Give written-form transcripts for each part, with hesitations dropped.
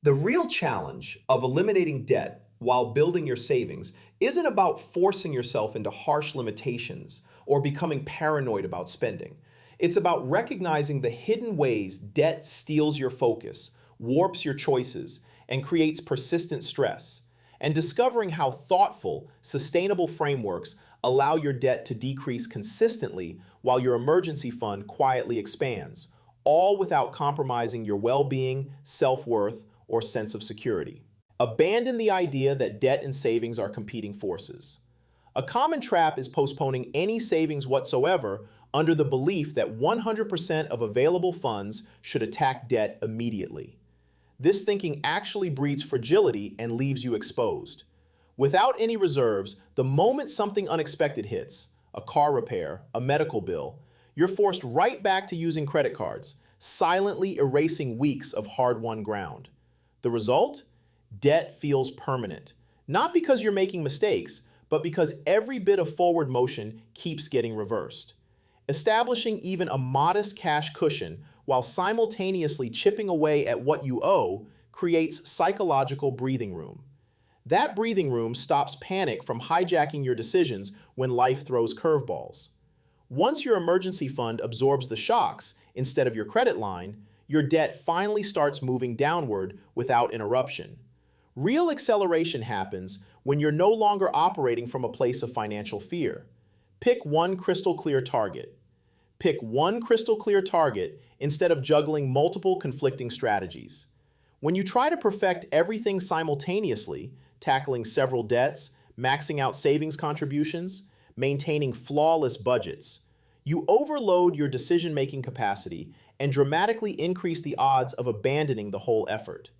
The real challenge of eliminating debt while building your savings isn't about forcing yourself into harsh limitations or becoming paranoid about spending. It's about recognizing the hidden ways debt steals your focus, warps your choices, and creates persistent stress, and discovering how thoughtful, sustainable frameworks allow your debt to decrease consistently while your emergency fund quietly expands, all without compromising your well being, self worth, or sense of security. Abandon the idea that debt and savings are competing forces. A common trap is postponing any savings whatsoever under the belief that 100% of available funds should attack debt immediately. This thinking actually breeds fragility and leaves you exposed. Without any reserves, the moment something unexpected hits, a car repair, a medical bill, you're forced right back to using credit cards, silently erasing weeks of hard-won ground. The result? Debt feels permanent. Not because you're making mistakes, but because every bit of forward motion keeps getting reversed. Establishing even a modest cash cushion while simultaneously chipping away at what you owe creates psychological breathing room. That breathing room stops panic from hijacking your decisions when life throws curveballs. Once your emergency fund absorbs the shocks instead of your credit line, your debt finally starts moving downward without interruption. Real acceleration happens when you're no longer operating from a place of financial fear. Pick one crystal clear target. Pick one crystal clear target instead of juggling multiple conflicting strategies. When you try to perfect everything simultaneously, tackling several debts, maxing out savings contributions, maintaining flawless budgets, you overload your decision-making capacity and dramatically increase the odds of abandoning the whole effort.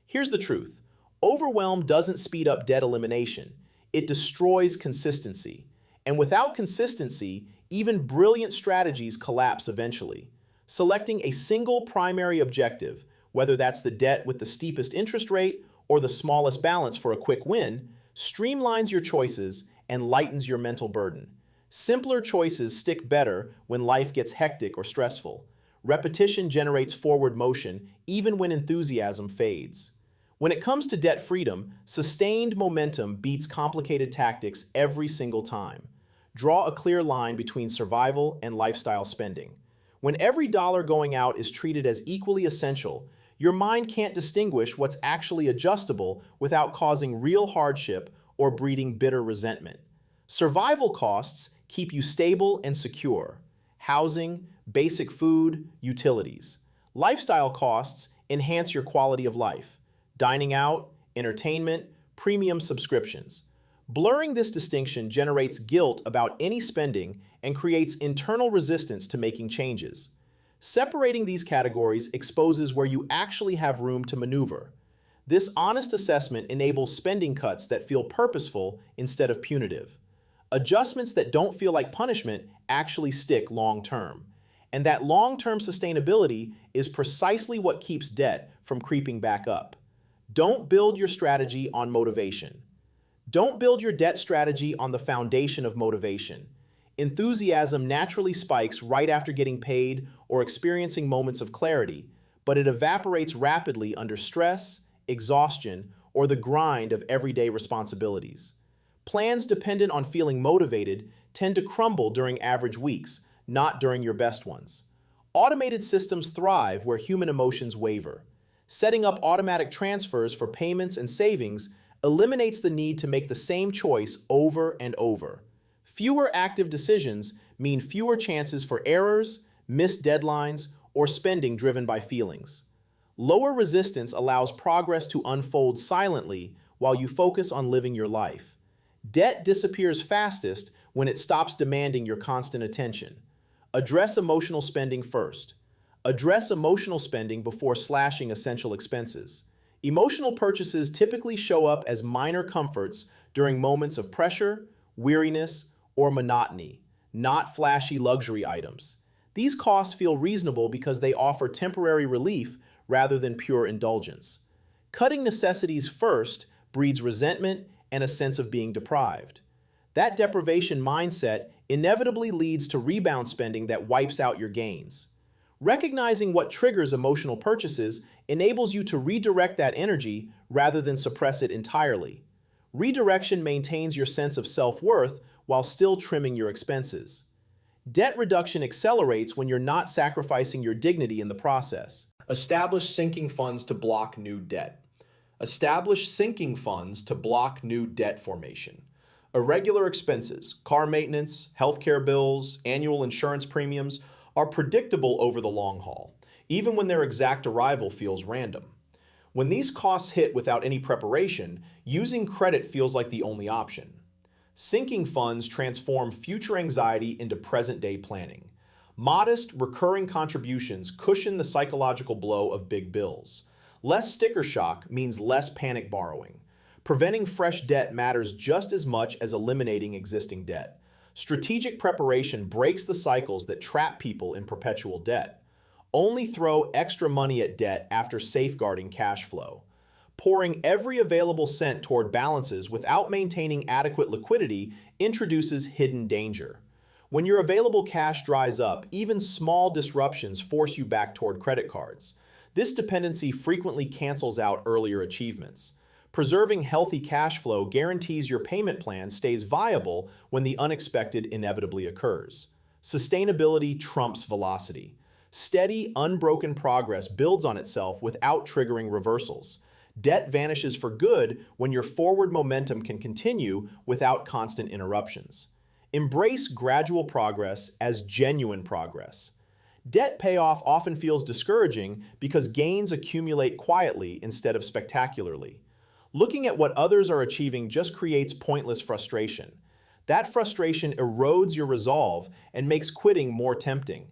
Here's the truth. Overwhelm doesn't speed up debt elimination. It destroys consistency. And without consistency, even brilliant strategies collapse eventually. Selecting a single primary objective, whether that's the debt with the steepest interest rate or the smallest balance for a quick win, streamlines your choices and lightens your mental burden. Simpler choices stick better when life gets hectic or stressful. Repetition generates forward motion even when enthusiasm fades. When it comes to debt freedom, sustained momentum beats complicated tactics every single time. Draw a clear line between survival and lifestyle spending. When every dollar going out is treated as equally essential, your mind can't distinguish what's actually adjustable without causing real hardship or breeding bitter resentment. Survival costs keep you stable and secure. Housing, basic food, utilities. Lifestyle costs enhance your quality of life. Dining out, entertainment, premium subscriptions. Blurring this distinction generates guilt about any spending and creates internal resistance to making changes. Separating these categories exposes where you actually have room to maneuver. This honest assessment enables spending cuts that feel purposeful instead of punitive. Adjustments that don't feel like punishment actually stick long term. And that long-term sustainability is precisely what keeps debt from creeping back up. Don't build your strategy on motivation. Don't build your debt strategy on the foundation of motivation. Enthusiasm naturally spikes right after getting paid or experiencing moments of clarity, but it evaporates rapidly under stress, exhaustion, or the grind of everyday responsibilities. Plans dependent on feeling motivated tend to crumble during average weeks, not during your best ones. Automated systems thrive where human emotions waver. Setting up automatic transfers for payments and savings eliminates the need to make the same choice over and over. Fewer active decisions mean fewer chances for errors, missed deadlines, or spending driven by feelings. Lower resistance allows progress to unfold silently while you focus on living your life. Debt disappears fastest when it stops demanding your constant attention. Address emotional spending first. Address emotional spending before slashing essential expenses. Emotional purchases typically show up as minor comforts during moments of pressure, weariness, or monotony, not flashy luxury items. These costs feel reasonable because they offer temporary relief rather than pure indulgence. Cutting necessities first breeds resentment and a sense of being deprived. That deprivation mindset inevitably leads to rebound spending that wipes out your gains. Recognizing what triggers emotional purchases enables you to redirect that energy rather than suppress it entirely. Redirection maintains your sense of self-worth while still trimming your expenses. Debt reduction accelerates when you're not sacrificing your dignity in the process. Establish sinking funds to block new debt. Establish sinking funds to block new debt formation. Irregular expenses, car maintenance, healthcare bills, annual insurance premiums are predictable over the long haul, even when their exact arrival feels random. When these costs hit without any preparation, using credit feels like the only option. Sinking funds transform future anxiety into present-day planning. Modest, recurring contributions cushion the psychological blow of big bills. Less sticker shock means less panic borrowing. Preventing fresh debt matters just as much as eliminating existing debt. Strategic preparation breaks the cycles that trap people in perpetual debt. Only throw extra money at debt after safeguarding cash flow. Pouring every available cent toward balances without maintaining adequate liquidity introduces hidden danger. When your available cash dries up, even small disruptions force you back toward credit cards. This dependency frequently cancels out earlier achievements. Preserving healthy cash flow guarantees your payment plan stays viable when the unexpected inevitably occurs. Sustainability trumps velocity. Steady, unbroken progress builds on itself without triggering reversals. Debt vanishes for good when your forward momentum can continue without constant interruptions. Embrace gradual progress as genuine progress. Debt payoff often feels discouraging because gains accumulate quietly instead of spectacularly. Looking at what others are achieving just creates pointless frustration. That frustration erodes your resolve and makes quitting more tempting.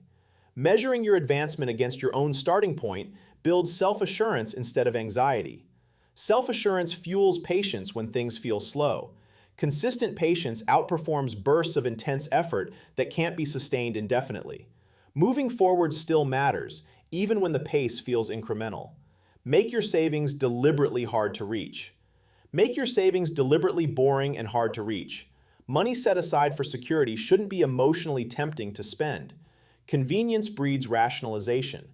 Measuring your advancement against your own starting point builds self-assurance instead of anxiety. Self-assurance fuels patience when things feel slow. Consistent patience outperforms bursts of intense effort that can't be sustained indefinitely. Moving forward still matters, even when the pace feels incremental. Make your savings deliberately hard to reach. Make your savings deliberately boring and hard to reach. Money set aside for security shouldn't be emotionally tempting to spend. Convenience breeds rationalization.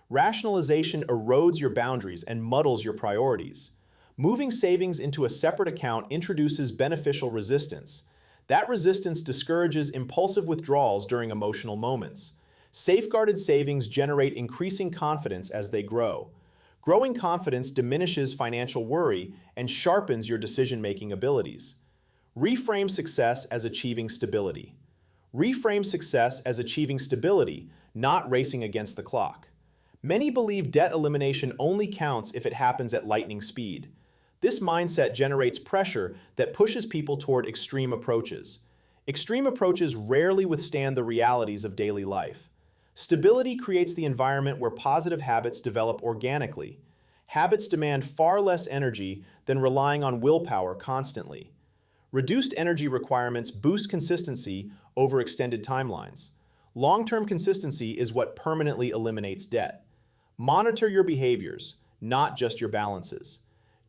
Rationalization erodes your boundaries and muddles your priorities. Moving savings into a separate account introduces beneficial resistance. That resistance discourages impulsive withdrawals during emotional moments. Safeguarded savings generate increasing confidence as they grow. Growing confidence diminishes financial worry and sharpens your decision-making abilities. Reframe success as achieving stability. Reframe success as achieving stability, not racing against the clock. Many believe debt elimination only counts if it happens at lightning speed. This mindset generates pressure that pushes people toward extreme approaches. Extreme approaches rarely withstand the realities of daily life. Stability creates the environment where positive habits develop organically. Habits demand far less energy than relying on willpower constantly. Reduced energy requirements boost consistency over extended timelines. Long-term consistency is what permanently eliminates debt. Monitor your behaviors, not just your balances.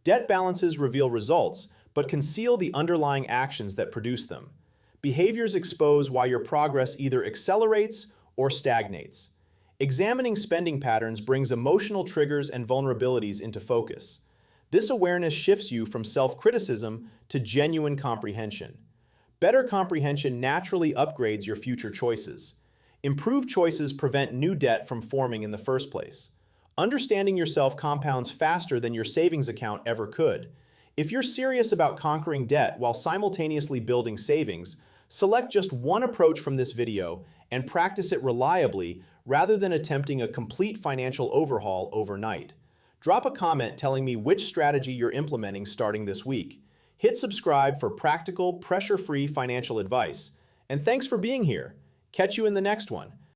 Debt balances reveal results, but conceal the underlying actions that produce them. Behaviors expose why your progress either accelerates or stagnates. Examining spending patterns brings emotional triggers and vulnerabilities into focus. This awareness shifts you from self-criticism to genuine comprehension. Better comprehension naturally upgrades your future choices. Improved choices prevent new debt from forming in the first place. Understanding yourself compounds faster than your savings account ever could. If you're serious about conquering debt while simultaneously building savings, select just one approach from this video and practice it reliably rather than attempting a complete financial overhaul overnight. Drop a comment telling me which strategy you're implementing starting this week. Hit subscribe for practical, pressure-free financial advice. And thanks for being here. Catch you in the next one.